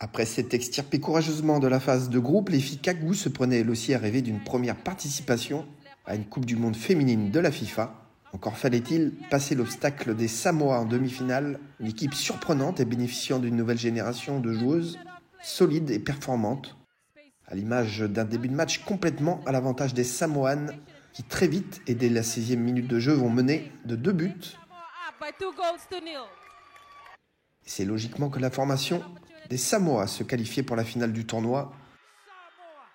Après s'être extirpées courageusement de la phase de groupe, les filles Kagou se prenaient elles aussi à rêver d'une première participation à une Coupe du Monde féminine de la FIFA. Encore fallait-il passer l'obstacle des Samoa en demi-finale, une équipe surprenante et bénéficiant d'une nouvelle génération de joueuses solides et performantes, à l'image d'un début de match complètement à l'avantage des Samoanes qui très vite et dès la 16e minute de jeu vont mener de 2 buts. C'est logiquement que la formation des Samoa se qualifiait pour la finale du tournoi,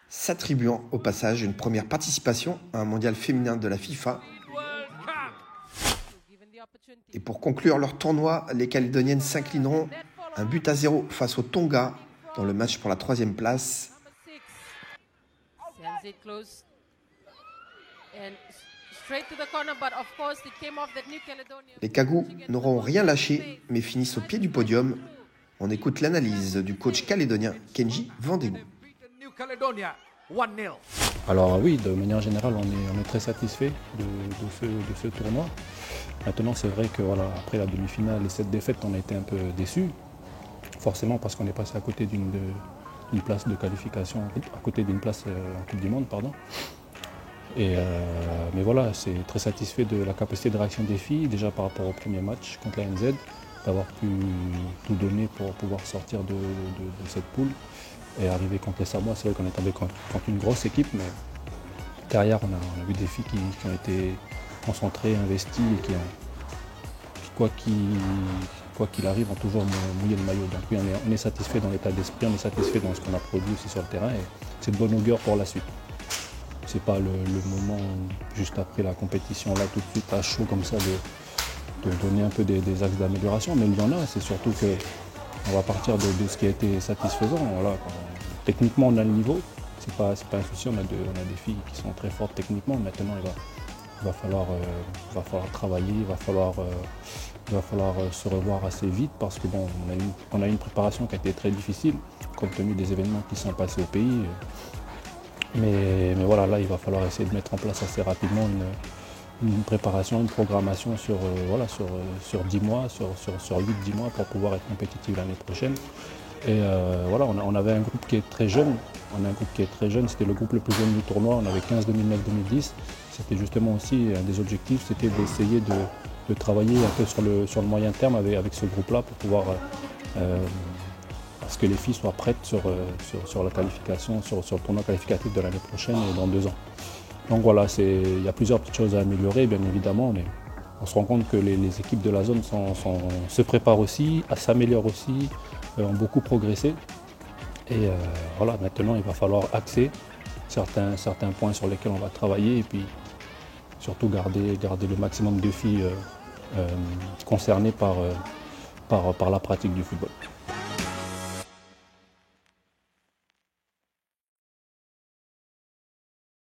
s'attribuant au passage une première participation à un mondial féminin de la FIFA. Et pour conclure leur tournoi, les Calédoniennes s'inclineront 1-0 face au Tonga dans le match pour la 3e place. Les Kagou n'auront rien lâché mais finissent au pied du podium. On écoute l'analyse du coach calédonien Kenji Vandegou. Alors oui, de manière générale, on est très satisfait de ce tournoi. Maintenant, c'est vrai que voilà, après la demi-finale et cette défaite, on a été un peu déçus. Forcément parce qu'on est passé à côté d'une place de qualification, à côté d'une place en Coupe du Monde, pardon. Mais voilà, c'est très satisfait de la capacité de réaction des filles, déjà par rapport au premier match contre la NZ, d'avoir pu tout donner pour pouvoir sortir de cette poule et arriver contre les Samoa. C'est vrai qu'on est tombé contre une grosse équipe, mais derrière on a vu des filles qui ont été concentrées, investies et qui quoi qu'il arrive, ont toujours mouillé le maillot. Donc oui, on est satisfait dans l'état d'esprit, on est satisfait dans ce qu'on a produit aussi sur le terrain et c'est de bonne augure pour la suite. C'est pas le moment juste après la compétition, là tout de suite à chaud comme ça, de donner un peu des axes d'amélioration, mais il y en a, c'est surtout qu'on va partir de ce qui a été satisfaisant. Voilà. Techniquement, on a le niveau, c'est pas un souci, on a des filles qui sont très fortes techniquement. Maintenant, il va falloir travailler, il va falloir se revoir assez vite parce que bon, on a eu une préparation qui a été très difficile compte tenu des événements qui sont passés au pays. Mais voilà, là, il va falloir essayer de mettre en place assez rapidement une préparation, une programmation sur 10 mois, sur 8-10 mois pour pouvoir être compétitif l'année prochaine. Et voilà, on avait un groupe qui est très jeune. C'était le groupe le plus jeune du tournoi. On avait 15 2009-2010. C'était justement aussi un des objectifs, c'était d'essayer de travailler un peu sur le moyen terme avec ce groupe-là pour pouvoir parce que les filles soient prêtes sur la qualification, sur le tournoi qualificatif de l'année prochaine et dans 2 ans. Donc voilà, il y a plusieurs petites choses à améliorer, bien évidemment, mais on se rend compte que les équipes de la zone se préparent aussi, s'améliorent aussi, ont beaucoup progressé. Et voilà, maintenant il va falloir axer certains points sur lesquels on va travailler et puis surtout garder le maximum de filles concernées par la pratique du football.